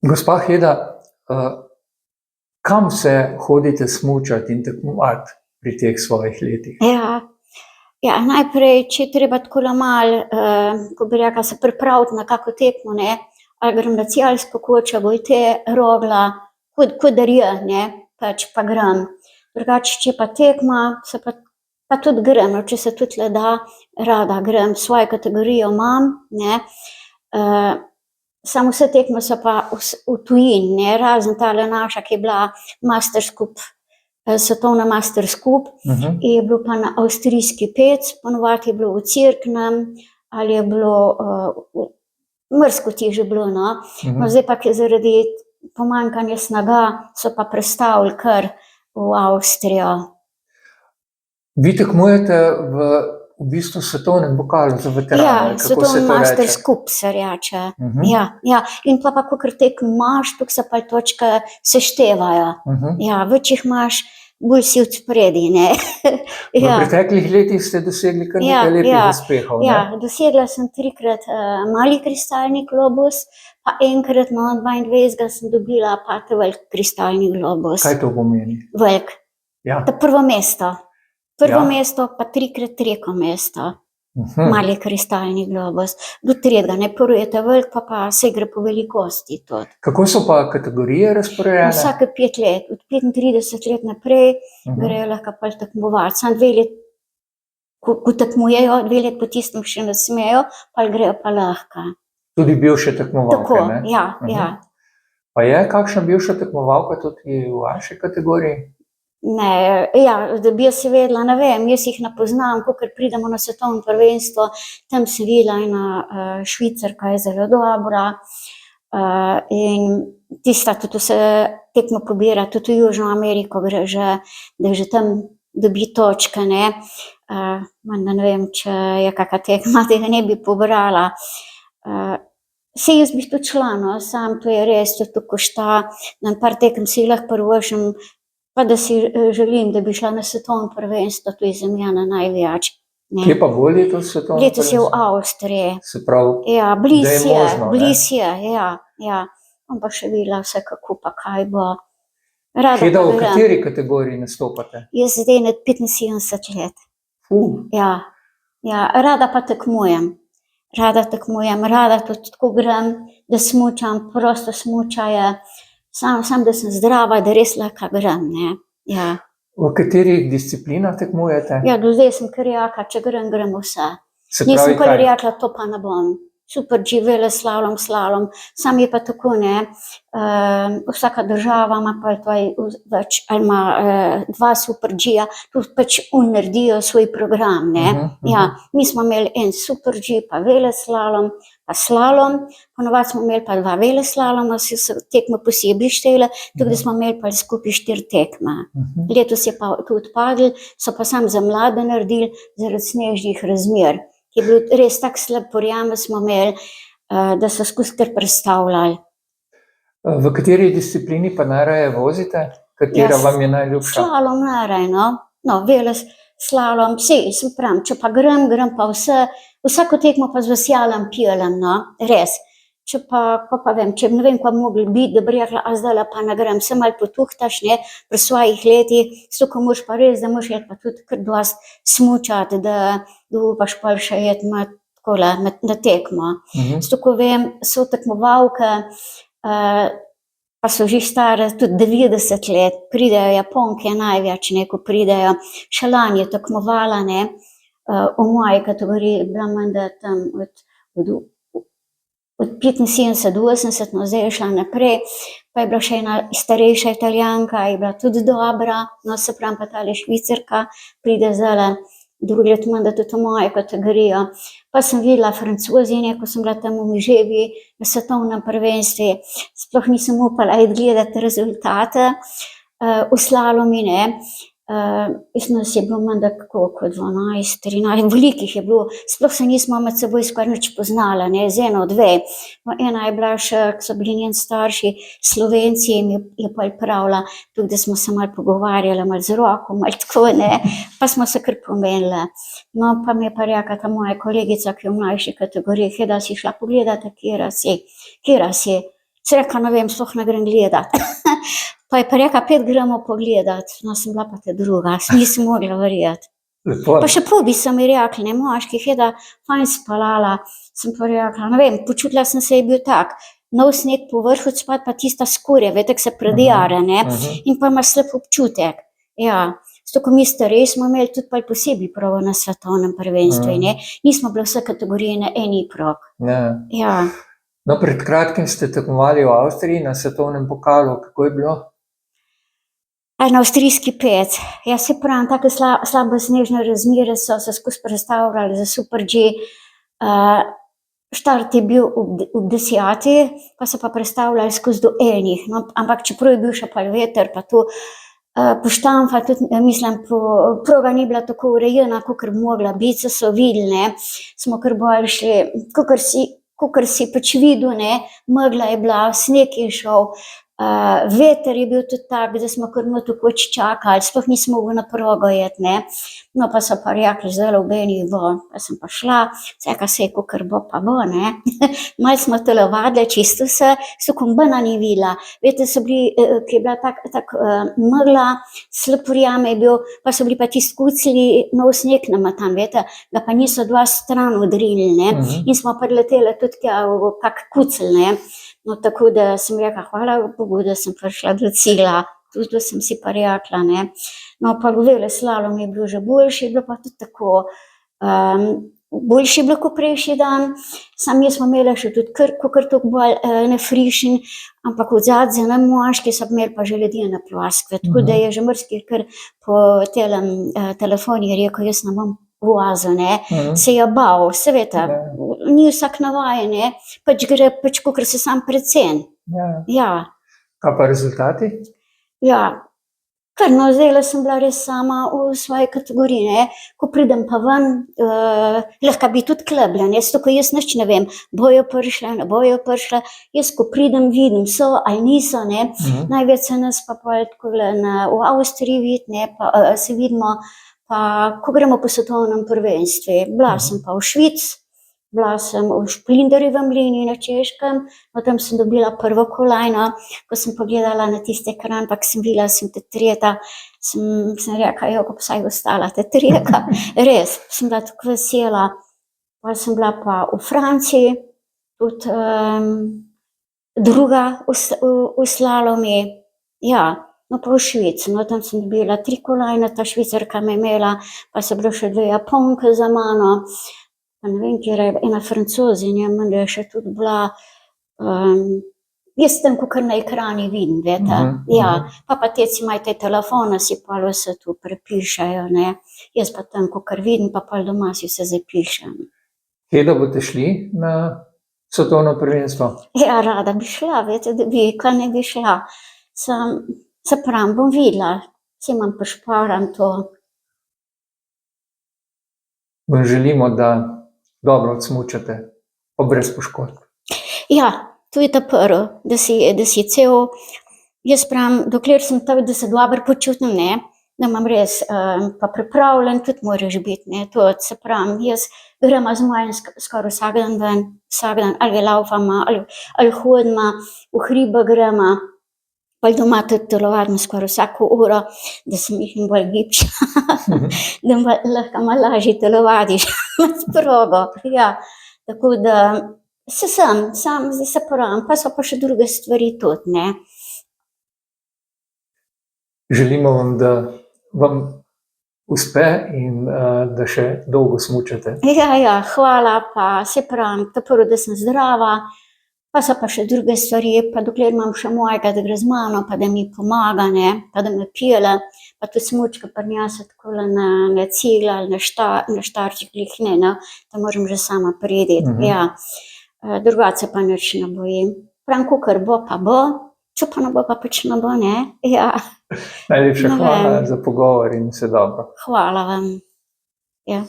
Gospa Heda, kam vse hodite smučati in tekmovati pri teh svojih letih? Najprej, če je treba takole malo, ko bi rekla, se pripraviti na kako tekmo, ne, ali grem na Celjsko kočo, Goltje, Rogla, Kodarje, ne, pač pa grem. Drugače, če pa tekma, se pa tudi grem, no, če se tudi le da, rada grem, svojo kategorijo imam, ne. Samo vse tekme so pa v tujini, ne, razen tale naša, ki je bila Masters Cup, svetovna Masters Cup, je bilo pa na avstrijski Pec, ponovadi je bilo v Cerknem, ali je bilo, marsikje je že bilo, no. No, zdaj pa, ke zaradi pomanjkanja snega, so pa prestavili kar v Avstrijo. Vi tekmujete v bistvu svetovnem pokalu za veterane, kako se to svetovni Masters reče? Cup se reče. In pa kakor tekmo imaš, toliko se pa točke seštevajo. Več jih imaš, bolj si odspredaj, ne. V preteklih letih ste dosegli kar nekaj lepih uspehov, ne? Dosegla sem 3-krat, mali kristalni globus, pa enkrat, no, 22. sem dobila pa ta velik kristalni globus. Kaj to pomeni? Velik. Ja. Ta prvo mesto. Prvo mesto, pa 3-krat tretje mesto. Mali kristalni globus. Do tretjega, ne, prvi je ta velik, pa se gre po velikosti tudi. Kako so pa kategorije razporejene? Vsake 5 let, od 35 let naprej grejo lahko pol tekmovat. Samo 2 leti, ko tekmujejo, 2 leti po tistem še ne smejo, pol grejo pa lahko. Tudi bivše tekmovalke, ne? Ja. Pa je kakšna bivša tekmovalka tudi v vaši kategoriji? Ne, da bi jaz vedela, ne vem, jaz jih ne poznam, kakor pridemo na svetovno prvenstvo, tam sem videla ena Švicarka je zelo dobra, in tista tudi vse tekmo pobira, tudi v Južno Ameriko gre že, da že tam dobi točke, ne. Menda ne vem, če je kaka tekma, da ne bi pobrala. Saj jaz bi tudi šla, no, samo to je res, tudi to košta, na par tekem si lahko privoščim, pa da si želim, da bi šla na svetovno prvenstvo, to je za mene največ, ne. Kje pa bo letos svetovno prvenstvo? Letos je v Avstriji. Se pravi, blizu da je možno, ne? blizu je. Bom pa še videla vse, kako pa kaj bo. Heda, v kateri kategoriji nastopate? Jaz zdaj na 75 let. Rada pa tekmujem. Rada tudi tako grem, da smučam, prosto smučanje, samo da sem zdrava, da res lahko grem, ne. V katerih disciplinah tekmujete? Do zdaj sem kar rekla, če grem vse. Se pravi, Nisem kar kaj? rekla, to pa ne bom. Super G, veleslalom, slalom, samo je pa tako, ne, vsaka država ima pa več, ali ima 2 Super G-ja, tudi pač oni naredijo svoj program, ne. Mi smo imeli en Super G, pa veleslalom, pa slalom, ponavadi smo imeli pa 2 veleslaloma, so tekme posebej štele, tako da smo imeli pa skupaj 4 tekme. Letos je pa to odpadlo, so pa samo za mlade naredili zaradi snežnih razmer, ki je bil res tak slab vreme smo imeli, da so skozi kar prestavljali. V kateri disciplini pa najraje vozite? Katera vam je najljubša? Slalom najraje, no. No, veleslalom, saj pravim, če pa grem pa vsako tekmo pa z veseljem peljem, no, res. Če pa, kaj pa vem, če ne vem, kaj bi moglo biti, da bi rekla, zdajle pa ne grem, se malo potuhtaš, ne, pri svojih letih, zato moraš pa res, da moraš iti pa tudi kar dosti smučati, da upaš pol še iti takole na tekmo. Zato, ko vem, so tekmovalke, pa so že stare tudi 90 let, pridejo Japonke največ, ne, ko pridejo, še lani je tekmovala, ne, v moji kategoriji, bila menda tam od 75 do 80, no, zdaj je šla naprej, pa je bila še ena starejša Italijanka, je bila tudi dobra, no, se pravim, pa tale Švicarka pride zdajle drugo leto menda tudi v mojo kategorijo. Pa sem videla Francozinje, ko sem bila tam v Miževi na svetovnem prvenstvu, sploh nisem upala iti gledati rezultate, v slalomi, ne. Mislim, da nas je bilo menda koliko, 12, 13, velikih je bilo, sploh se nismo med seboj skoraj nič poznale, ne, z eno, 2. No, ena je bila še, ko so bili njeni starši Slovenci, in je pol pravila, tudi da smo se malo pogovarjale, malo z roko, malo tako, ne, pa smo se kar pomenile. No, pa mi je pa rekla ta moja kolegica, ki je v mlajši kategoriji, Heda, si šla pogledati, katera si. Se reka, ne vem, sploh ne grem gledat. Pa je pa reka, 5 gremo pogledat. No, sem bila pa te druga, nisem mogla verjeti. Lepo. Pa še pobi sem mi rekla, ne, moških je, da fajn spalala. Sem pa rekla, ne vem, počutila sem se, je bil tak, nov sneg po vrhu spad, pa tista skurja, vete, se predjare, ne, in pa imaš slep občutek. Ja, zato, ko mi starej smo imeli tudi pa posebej progo na svetovnem prvenstvu, ne, nismo bili vse kategorije na eni prog. Ja. No, pred kratkim ste tekmovali v Avstriji na svetovnem pokalu, kako je bilo? Na avstrijski pec. Ja, se pravim, take slabe snežne razmere so se skozi predstavljali za Super G. Štart je bil ob 10, pa so pa predstavljali skozi do 1. No, ampak čeprav je bil še pa veter, pa to poštamfa, tudi, mislim, proga ni bila tako urejena, kakor bi mogla biti, so videli, ne. Smo kar bolj šli, kakor si pač videl, ne, megla je bila, sneg je šel, veter je bil tudi tak, da smo kar tako čakali, sploh nismo mogli na progo jeti, ne. No, pa so pa rekli, zdaj v Beni bo, pa sem pa šla, vseka se je, kakor bo, pa bo, ne. Malo smo telovadili, čisto se, kombina ni videla. Veste, so bili, ki je bila tak megla, slep verjame je bil, pa so bili pa tisti kucli, nov sneg namatan, veste, ga pa niso dva stran odrinili, ne. In smo pa leteli tudi v kak kucel, ne. No, tako da sem rekla, hvala Bogu, da sem prišla do cilja, tudi da sem si pa rekla, ne. No, pa veleslalom je bil že boljši, je bilo pa tudi tako, boljši je bilo kot prejšnji dan, samo jaz smo imeli še tudi kakor toliko bolj nefrišen, ampak od zadnje na moški so imeli pa že ledene ploskve, tako da je že marsikaj kar po telefonu je rekel, jaz ne bom vozil, ne, se je bal, seveda, ni vsak navajen, ne, pač gre, pač kakor se sam preceni. Ja. Kaj pa rezultati? Ja, kar no, zdajle sem bila res sama v svoji kategoriji, ne, ko pridem pa ven, lahko bi tudi klebla, ne, zato ko jaz nič ne vem, bojo prišle, ne bojo prišle, jaz ko pridem, vidim, so ali niso, ne, največ se nas pa pol takole v Avstriji vidi, ne, pa se vidimo, pa ko gremo po svetovnem prvenstvu, bila sem pa v Švici, bila sem v Šplinderjevem Mlinu na Češkem, no, tam sem dobila prvo kolajno, ko sem pogledala na tisti ekran, pa sem videla, sem te tretja, sem rekla, jo, ko pa saj ostala te tretja, res, sem bila tako vesela, pa sem bila pa v Franciji, tudi druga v slalomi, ja. No, pa v Švici, no, tam sem dobila 3 kolajne, ta Švicarka me imela, pa so bile še 2 Japonke za mano, pa ne vem, kjer je ena Francozinja, menda je še tudi bila, jaz tam kakor na ekrani vidim, vete, ja, pa teci imajo te telefone, si pa vse tu prepišajo, ne, jaz pa tam kakor vidim, pa pol doma si vse zapišem. Kje da boste šli na svetovno prvenstvo? Ja, rada bi šla, vete, da bi, kaj ne bi šla, se pravim, bom videla, si imam prišparam to. Vam želimo, da dobro odsmučate, pa brez poškodb. Ja, to je ta prvo, da si cel, jaz pravim, dokler sem tako, da se dobro počutim, ne, da imam res, pa pripravljen tudi moraš biti, ne, to se pravim, jaz gremo z mojim skoraj vsak dan ven, vsak dan, ali laufamo, ali hodimo, v hribe gremo, pa doma tudi telovadimo skoraj vsako uro, da sem jih bolj gibčna, da lahko malo lažje telovadiš med progo, ja, tako da sam zdaj se pravim, pa so pa še druge stvari tudi, ne. Želimo vam, da vam uspe in da še dolgo smučate. Ja, hvala, pa se pravim, ta prvo, da sem zdrava, pa so pa še druge stvari, pa dokler imam še mojega, da gre z mano, pa da mi pomaga, ne, pa da me pele, pa tudi smučka prinese takole na cigle ali na štarček, ne, da moram že sama priti, ja. Drugače pa nič ne bojim. Pravim, kakor bo, pa bo, če pa ne bo, pa pač ne bo, ne, ja. Najlepša hvala za pogovor in vse dobro. Hvala vam, ja.